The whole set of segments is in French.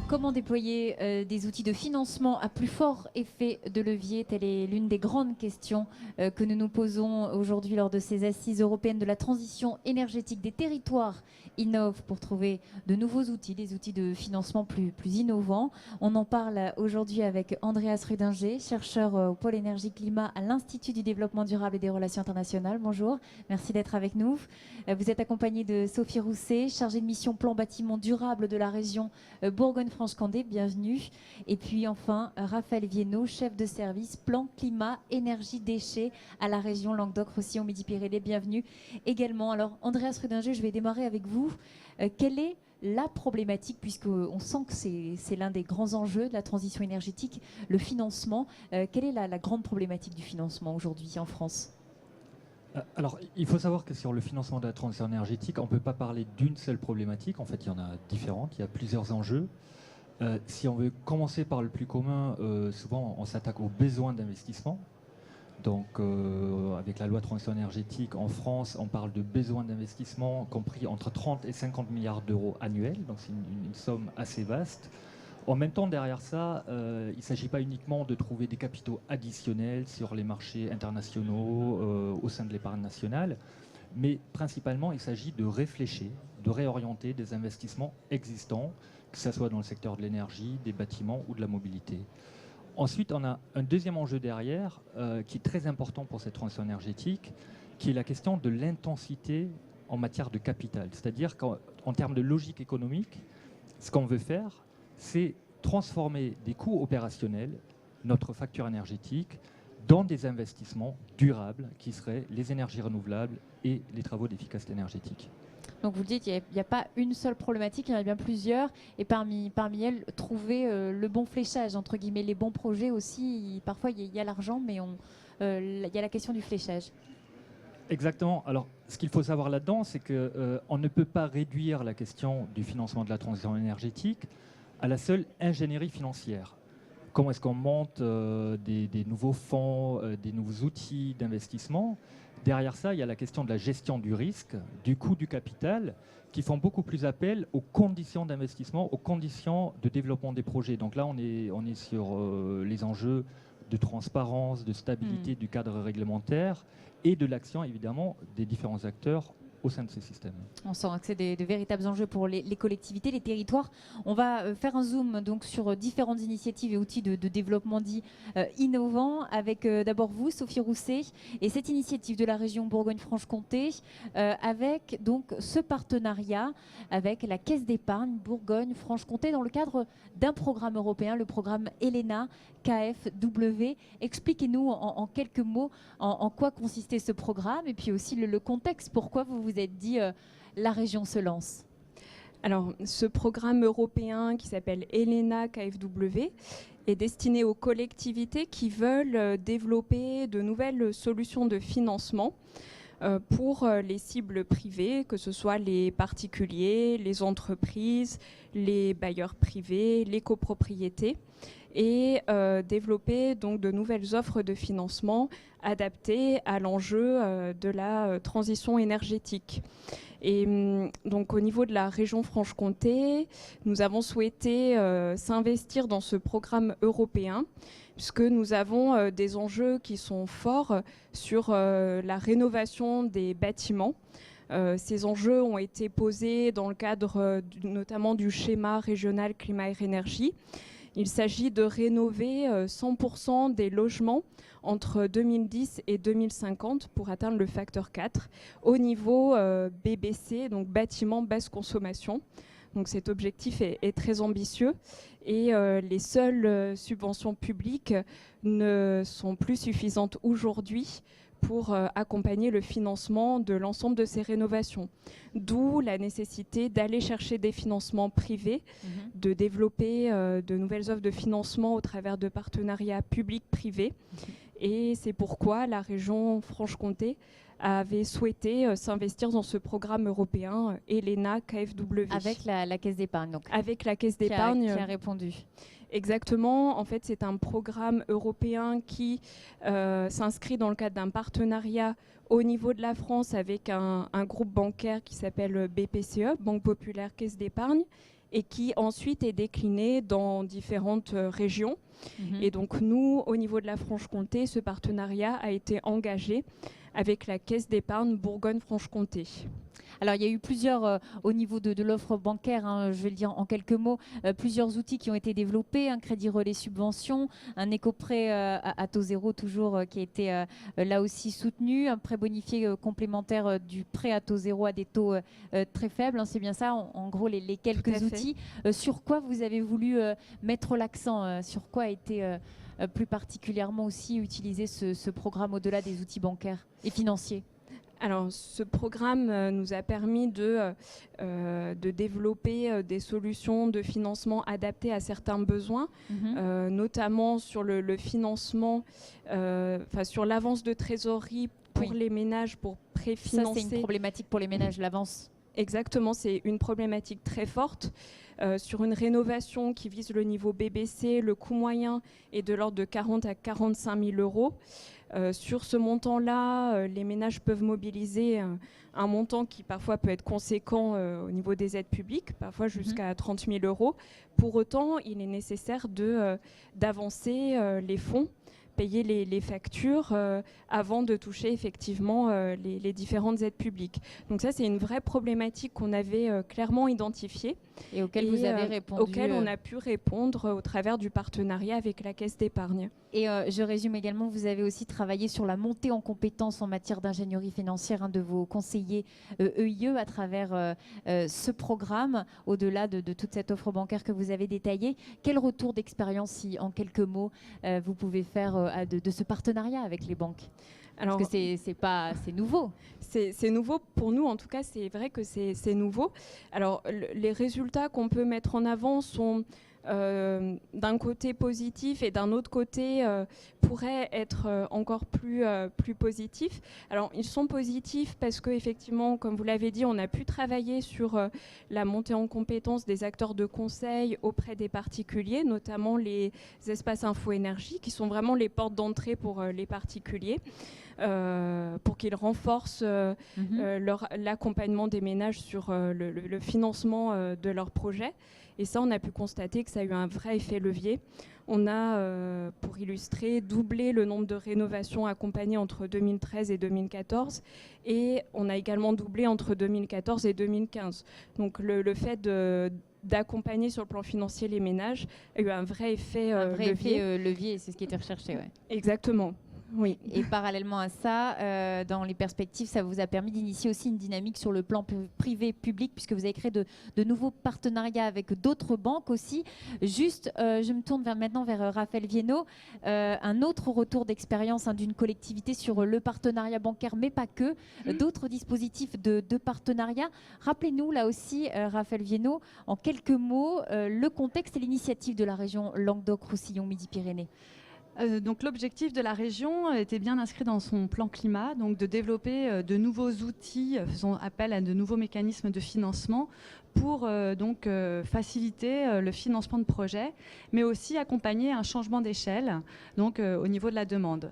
Comment déployer des outils de financement à plus fort effet de levier? Telle est l'une des grandes questions que nous nous posons aujourd'hui lors de ces assises européennes de la transition énergétique. Des territoires innovent pour trouver de nouveaux outils, des outils de financement plus innovants. On en parle aujourd'hui avec Andreas Rudinger, chercheur au pôle énergie-climat à l'Institut du développement durable et des relations internationales. Bonjour, merci d'être avec nous. Vous êtes accompagné de Sophie Rousset, chargée de mission plan bâtiment durable de la région Bourgogne-Franche-Comté, bienvenue. Et puis enfin, Raphaël Viennot, chef de service plan climat, énergie, déchets à la région Languedoc-Roussillon, Midi-Pyrénées, bienvenue également. Alors, Andreas Rudinger, je vais démarrer avec vous. Quelle est la problématique, puisqu'on sent que c'est l'un des grands enjeux de la transition énergétique, le financement. Quelle est la grande problématique du financement aujourd'hui en France ? Alors, il faut savoir que sur le financement de la transition énergétique, on ne peut pas parler d'une seule problématique. En fait, il y en a différentes, il y a plusieurs enjeux. Si on veut commencer par le plus commun, souvent on s'attaque aux besoins d'investissement. Donc, avec la loi de transition énergétique en France, on parle de besoins d'investissement compris entre 30 et 50 milliards d'euros annuels. Donc, c'est une somme assez vaste. En même temps, derrière ça, il ne s'agit pas uniquement de trouver des capitaux additionnels sur les marchés internationaux au sein de l'épargne nationale, mais principalement, il s'agit de réfléchir, de réorienter des investissements existants, que ce soit dans le secteur de l'énergie, des bâtiments ou de la mobilité. Ensuite, on a un deuxième enjeu derrière qui est très important pour cette transition énergétique, qui est la question de l'intensité en matière de capital. C'est-à-dire qu'en termes de logique économique, ce qu'on veut faire, c'est transformer des coûts opérationnels, notre facture énergétique, dans des investissements durables qui seraient les énergies renouvelables et les travaux d'efficacité énergétique. Donc vous le dites, il n'y a pas une seule problématique, il y en a bien plusieurs. Et parmi elles, trouver le bon fléchage, entre guillemets, les bons projets aussi. Parfois, il y a l'argent, mais il y a la question du fléchage. Exactement. Alors, ce qu'il faut savoir là-dedans, c'est qu'on ne peut pas réduire la question du financement de la transition énergétique à la seule ingénierie financière. Comment est-ce qu'on monte des nouveaux fonds, des nouveaux outils d'investissement? Derrière ça, il y a la question de la gestion du risque, du coût du capital, qui font beaucoup plus appel aux conditions d'investissement, aux conditions de développement des projets. Donc là, on est sur les enjeux de transparence, de stabilité du cadre réglementaire et de l'action, évidemment, des différents acteurs au sein de ces systèmes. On sent que c'est de véritables enjeux pour les collectivités, les territoires. On va faire un zoom donc sur différentes initiatives et outils de développement dits innovants avec d'abord vous, Sophie Rousset, et cette initiative de la région Bourgogne-Franche-Comté avec donc ce partenariat avec la Caisse d'épargne Bourgogne-Franche-Comté dans le cadre d'un programme européen, le programme ELENA KfW. Expliquez-nous en quelques mots en quoi consistait ce programme et puis aussi le contexte, pourquoi vous vous êtes dit la région se lance. Alors, ce programme européen qui s'appelle ELENA KfW est destiné aux collectivités qui veulent développer de nouvelles solutions de financement pour les cibles privées, que ce soit les particuliers, les entreprises, les bailleurs privés, les copropriétés, et développer donc de nouvelles offres de financement adaptées à l'enjeu de la transition énergétique. Et donc au niveau de la région Franche-Comté, nous avons souhaité s'investir dans ce programme européen puisque nous avons des enjeux qui sont forts sur la rénovation des bâtiments. Ces enjeux ont été posés dans le cadre notamment du schéma régional climat-énergie. Il s'agit de rénover 100% des logements entre 2010 et 2050 pour atteindre le facteur 4 au niveau BBC, donc bâtiment basse consommation. Donc cet objectif est très ambitieux et les seules subventions publiques ne sont plus suffisantes aujourd'hui pour accompagner le financement de l'ensemble de ces rénovations. D'où la nécessité d'aller chercher des financements privés, de développer de nouvelles offres de financement au travers de partenariats publics-privés. Et c'est pourquoi la région Franche-Comté avait souhaité s'investir dans ce programme européen ELENA KfW. Avec la Caisse d'épargne, donc. Avec la Caisse d'épargne. Qui a répondu. Exactement. En fait, c'est un programme européen qui s'inscrit dans le cadre d'un partenariat au niveau de la France avec un groupe bancaire qui s'appelle BPCE, Banque Populaire Caisse d'Épargne, et qui ensuite est décliné dans différentes régions. Et donc nous, au niveau de la Franche-Comté, ce partenariat a été engagé avec la Caisse d'épargne Bourgogne-Franche-Comté. Alors, il y a eu plusieurs, au niveau de l'offre bancaire, hein, je vais le dire en quelques mots, plusieurs outils qui ont été développés, un crédit relais subvention, un éco-prêt à taux zéro toujours qui a été là aussi soutenu, un prêt bonifié complémentaire du prêt à taux zéro à des taux très faibles, hein, c'est bien ça, en gros les quelques outils. Sur quoi vous avez voulu mettre l'accent, sur quoi a été plus particulièrement aussi utilisé ce programme au-delà des outils bancaires et financiers? Alors, ce programme nous a permis de développer des solutions de financement adaptées à certains besoins, notamment sur le financement, sur l'avance de trésorerie pour les ménages, pour préfinancer. Ça, c'est une problématique pour les ménages, l'avance. Exactement, c'est une problématique très forte. Sur une rénovation qui vise le niveau BBC, le coût moyen est de l'ordre de 40 à 45 000 euros. Sur ce montant-là, les ménages peuvent mobiliser un montant qui parfois peut être conséquent au niveau des aides publiques, parfois jusqu'à 30 000 euros. Pour autant, il est nécessaire d'avancer les fonds, payer les factures avant de toucher effectivement les différentes aides publiques. Donc ça, c'est une vraie problématique qu'on avait clairement identifiée. Et auquel vous avez répondu. Auquel on a pu répondre au travers du partenariat avec la Caisse d'épargne. Et je résume également, vous avez aussi travaillé sur la montée en compétences en matière d'ingénierie financière de vos conseillers EIE à travers ce programme, au-delà de toute cette offre bancaire que vous avez détaillée. Quel retour d'expérience, si en quelques mots, vous pouvez faire de ce partenariat avec les banques? Alors, parce que c'est nouveau. C'est nouveau pour nous, en tout cas, c'est vrai que c'est nouveau. Alors, les résultats qu'on peut mettre en avant sont d'un côté positif et d'un autre côté pourraient être encore plus positifs. Alors, ils sont positifs parce qu'effectivement, comme vous l'avez dit, on a pu travailler sur la montée en compétences des acteurs de conseil auprès des particuliers, notamment les espaces info-énergie, qui sont vraiment les portes d'entrée pour les particuliers. Pour qu'ils renforcent l'accompagnement des ménages sur le financement de leurs projets. Et ça, on a pu constater que ça a eu un vrai effet levier. On a, pour illustrer, doublé le nombre de rénovations accompagnées entre 2013 et 2014. Et on a également doublé entre 2014 et 2015. Donc le fait d'accompagner sur le plan financier les ménages a eu un vrai effet levier, c'est ce qui était recherché. Ouais. Exactement. Oui. Et parallèlement à ça, dans les perspectives, ça vous a permis d'initier aussi une dynamique sur le plan privé-public, puisque vous avez créé de nouveaux partenariats avec d'autres banques aussi. Juste, je me tourne maintenant vers Raphaël Viennot. Un autre retour d'expérience d'une collectivité sur le partenariat bancaire, mais pas que, d'autres dispositifs de partenariat. Rappelez-nous là aussi, Raphaël Viennot, en quelques mots, le contexte et l'initiative de la région Languedoc-Roussillon-Midi-Pyrénées. Donc l'objectif de la région était bien inscrit dans son plan climat, donc de développer de nouveaux outils, faisant appel à de nouveaux mécanismes de financement pour faciliter le financement de projets, mais aussi accompagner un changement d'échelle donc au niveau de la demande.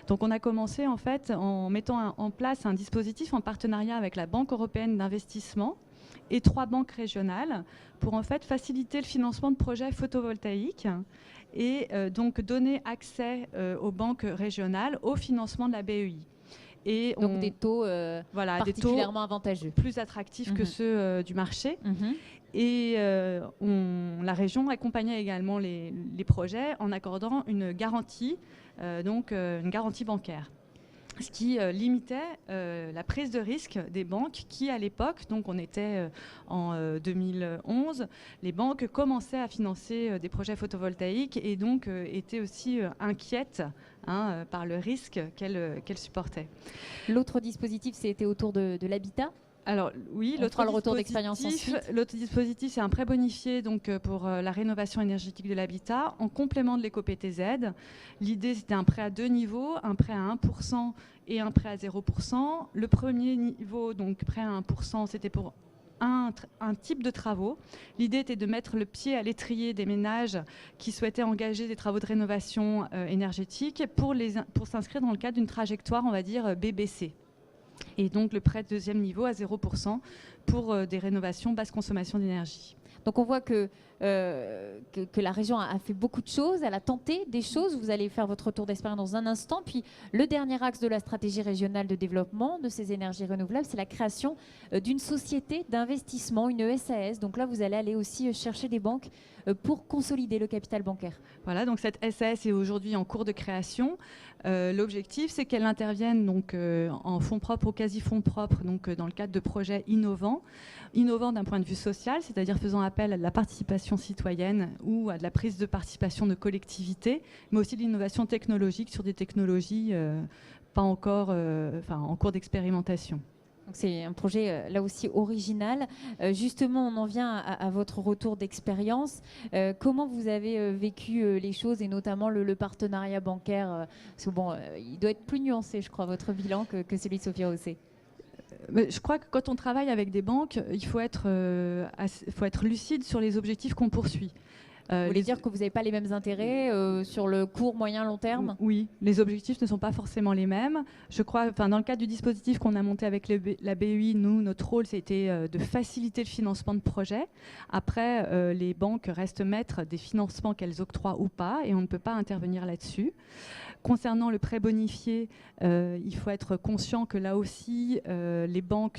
Donc on a commencé en fait en mettant en place un dispositif en partenariat avec la Banque européenne d'investissement et 3 banques régionales pour en fait faciliter le financement de projets photovoltaïques et donc donner accès aux banques régionales au financement de la BEI. Et donc des taux particulièrement avantageux. Plus attractifs que ceux du marché. Et la région accompagnait également les projets en accordant une garantie, une garantie bancaire. Ce qui limitait la prise de risque des banques qui, à l'époque, donc on était en 2011, les banques commençaient à financer des projets photovoltaïques et donc étaient aussi inquiètes par le risque qu'elles supportaient. L'autre dispositif, c'était autour de l'habitat. Alors oui, l'autre dispositif, c'est un prêt bonifié donc, pour la rénovation énergétique de l'habitat en complément de l'éco-PTZ. L'idée, c'était un prêt à 2 niveaux, un prêt à 1% et un prêt à 0%. Le premier niveau, donc prêt à 1%, c'était pour un type de travaux. L'idée était de mettre le pied à l'étrier des ménages qui souhaitaient engager des travaux de rénovation énergétique pour s'inscrire dans le cadre d'une trajectoire, on va dire, BBC. Et donc le prêt de deuxième niveau à 0% pour des rénovations basse consommation d'énergie. Donc on voit que la région a fait beaucoup de choses, elle a tenté des choses. Vous allez faire votre retour d'expérience dans un instant. Puis le dernier axe de la stratégie régionale de développement de ces énergies renouvelables, c'est la création d'une société d'investissement, une SAS. Donc là, vous allez aller aussi chercher des banques pour consolider le capital bancaire. Voilà, donc cette SAS est aujourd'hui en cours de création. L'objectif, c'est qu'elle intervienne donc, en fonds propres ou quasi-fonds propres, donc dans le cadre de projets innovants d'un point de vue social, c'est-à-dire faisant appel à de la participation citoyenne ou à de la prise de participation de collectivités, mais aussi de l'innovation technologique sur des technologies pas encore, en cours d'expérimentation. Donc c'est un projet là aussi original. Justement, on en vient à votre retour d'expérience. Comment vous avez vécu les choses et notamment le partenariat bancaire parce que bon, il doit être plus nuancé, je crois, votre bilan que celui de Sophia Rousset. Je crois que quand on travaille avec des banques, il faut être lucide sur les objectifs qu'on poursuit. Vous voulez dire que vous n'avez pas les mêmes intérêts sur le court, moyen, long terme? Oui, les objectifs ne sont pas forcément les mêmes. Je crois, dans le cadre du dispositif qu'on a monté avec la BEI, nous, notre rôle, c'était de faciliter le financement de projets. Après, les banques restent maîtres des financements qu'elles octroient ou pas, et on ne peut pas intervenir là-dessus. Concernant le prêt bonifié, il faut être conscient que là aussi, les banques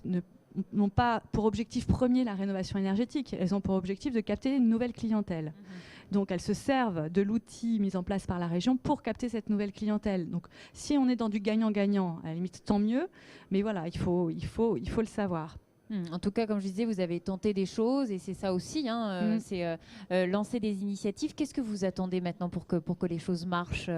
n'ont pas pour objectif premier la rénovation énergétique, elles ont pour objectif de capter une nouvelle clientèle. Donc elles se servent de l'outil mis en place par la région pour capter cette nouvelle clientèle. Donc si on est dans du gagnant-gagnant, à la limite tant mieux, mais voilà, il faut le savoir. En tout cas, comme je disais, vous avez tenté des choses et c'est ça aussi, c'est lancer des initiatives. Qu'est-ce que vous attendez maintenant pour que les choses marchent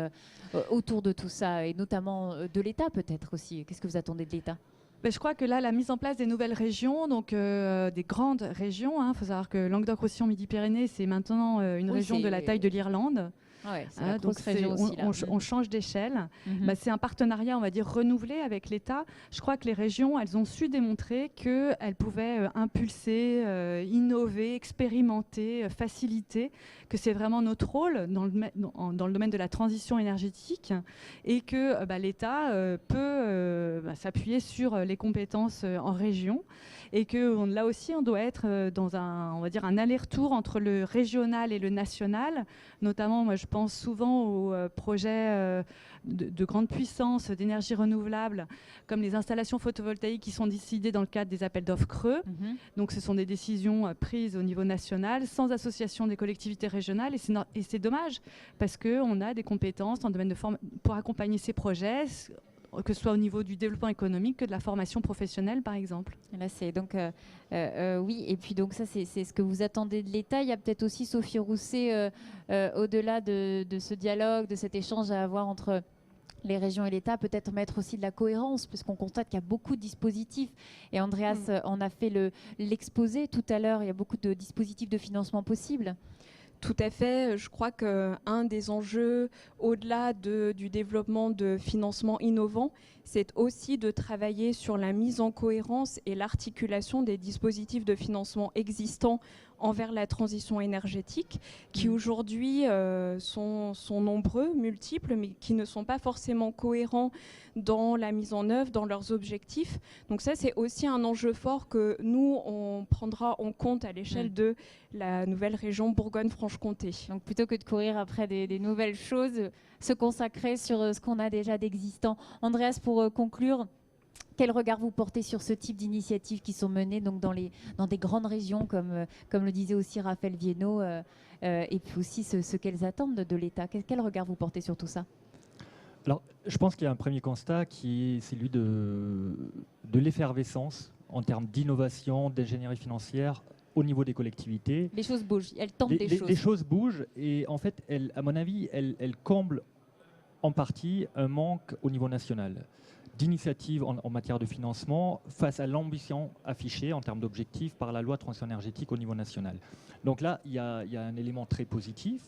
autour de tout ça et notamment de l'État peut-être aussi? Qu'est-ce que vous attendez de l'État? Je crois que là, la mise en place des nouvelles régions, donc des grandes régions, il faut savoir que Languedoc-Roussillon, Midi-Pyrénées, c'est maintenant une région de la taille de l'Irlande. Ouais, donc on change d'échelle. C'est un partenariat, on va dire, renouvelé avec l'État. Je crois que les régions, elles ont su démontrer qu'elles pouvaient impulser, innover, expérimenter, faciliter, que c'est vraiment notre rôle dans le domaine de la transition énergétique et que l'État peut s'appuyer sur les compétences en région et que là aussi, on doit être dans un aller-retour entre le régional et le national. Notamment, moi, je pense souvent aux projets de grande puissance d'énergie renouvelable, comme les installations photovoltaïques qui sont décidées dans le cadre des appels d'offres creux. Donc, ce sont des décisions prises au niveau national, sans association des collectivités régionales. Et c'est dommage, parce qu'on a des compétences dans le domaine pour accompagner ces projets, que ce soit au niveau du développement économique que de la formation professionnelle, par exemple. Et là, c'est donc oui, et puis donc ça, c'est ce que vous attendez de l'État. Il y a peut-être aussi, Sophie Rousset, au-delà de ce dialogue, de cet échange à avoir entre les régions et l'État, peut-être mettre aussi de la cohérence, puisqu'on constate qu'il y a beaucoup de dispositifs. Et Andreas en a fait l'exposé tout à l'heure. Il y a beaucoup de dispositifs de financement possibles. Tout à fait. Je crois qu'un des enjeux, au-delà du développement de financements innovants, c'est aussi de travailler sur la mise en cohérence et l'articulation des dispositifs de financement existants envers la transition énergétique, qui aujourd'hui sont nombreux, multiples, mais qui ne sont pas forcément cohérents dans la mise en œuvre, dans leurs objectifs. Donc ça, c'est aussi un enjeu fort que nous, on prendra en compte à l'échelle de la nouvelle région Bourgogne-Franche-Comté. Donc plutôt que de courir après des nouvelles choses, se consacrer sur ce qu'on a déjà d'existant. Andreas, pour conclure, quel regard vous portez sur ce type d'initiatives qui sont menées donc dans des grandes régions, comme le disait aussi Raphaël Viennot, et puis aussi ce qu'elles attendent de l'État? Quel regard vous portez sur tout ça? Alors, je pense qu'il y a un premier constat qui est celui de l'effervescence en termes d'innovation, d'ingénierie financière au niveau des collectivités. Les choses bougent, elles tentent des choses. Les choses bougent et en fait, à mon avis, elles comblent en partie un manque au niveau national d'initiatives en matière de financement face à l'ambition affichée en termes d'objectifs par la loi de transition énergétique au niveau national. Donc là, il y a un élément très positif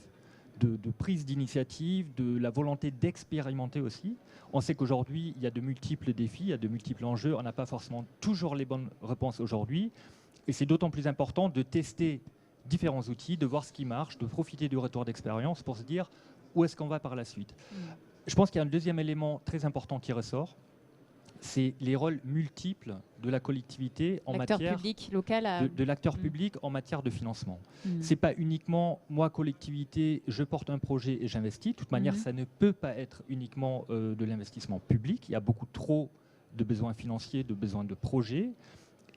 de prise d'initiative, de la volonté d'expérimenter aussi. On sait qu'aujourd'hui, il y a de multiples défis, il y a de multiples enjeux. On n'a pas forcément toujours les bonnes réponses aujourd'hui. Et c'est d'autant plus important de tester différents outils, de voir ce qui marche, de profiter du retour d'expérience pour se dire où est-ce qu'on va par la suite. Je pense qu'il y a un deuxième élément très important qui ressort. c'est les rôles multiples de la collectivité en L'acteur matière public local a... de l'acteur public en matière de financement. Mhm. C'est pas uniquement moi, collectivité, je porte un projet et j'investis. De toute manière, Mhm. ça ne peut pas être uniquement de l'investissement public. Il y a beaucoup trop de besoins financiers, de besoins de projets.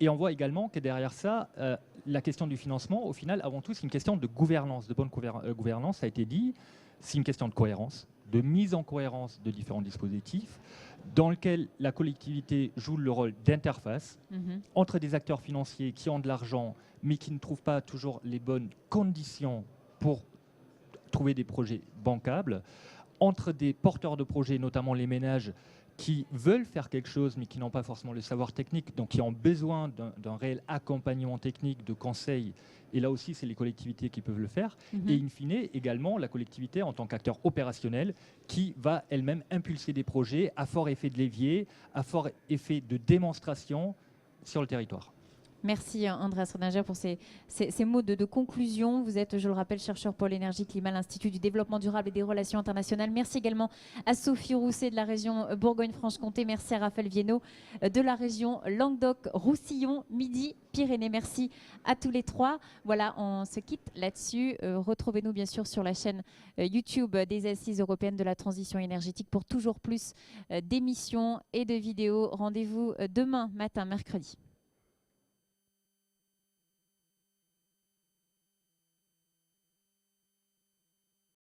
Et on voit également que derrière ça, la question du financement, au final, avant tout, c'est une question de gouvernance, de bonne gouvernance, ça a été dit. C'est une question de cohérence, de mise en cohérence de différents dispositifs, dans lequel la collectivité joue le rôle d'interface Mhm. entre des acteurs financiers qui ont de l'argent, mais qui ne trouvent pas toujours les bonnes conditions pour trouver des projets bancables, entre des porteurs de projets, notamment les ménages, qui veulent faire quelque chose, mais qui n'ont pas forcément le savoir technique, donc qui ont besoin d'un réel accompagnement technique, de conseils. Et là aussi, c'est les collectivités qui peuvent le faire. Mhm. Et in fine, également, la collectivité en tant qu'acteur opérationnel qui va elle-même impulser des projets à fort effet de levier, à fort effet de démonstration sur le territoire. Merci Andreas Rodinger pour ces mots de conclusion. Vous êtes, je le rappelle, chercheur pour l'énergie climat à l'Institut du développement durable et des relations internationales. Merci également à Sophie Rousset de la région Bourgogne-Franche-Comté. Merci à Raphaël Viennot de la région Languedoc-Roussillon, Midi-Pyrénées. Merci à tous les trois. Voilà, on se quitte là-dessus. Retrouvez-nous bien sûr sur la chaîne YouTube des Assises européennes de la transition énergétique pour toujours plus d'émissions et de vidéos. Rendez-vous demain matin, mercredi.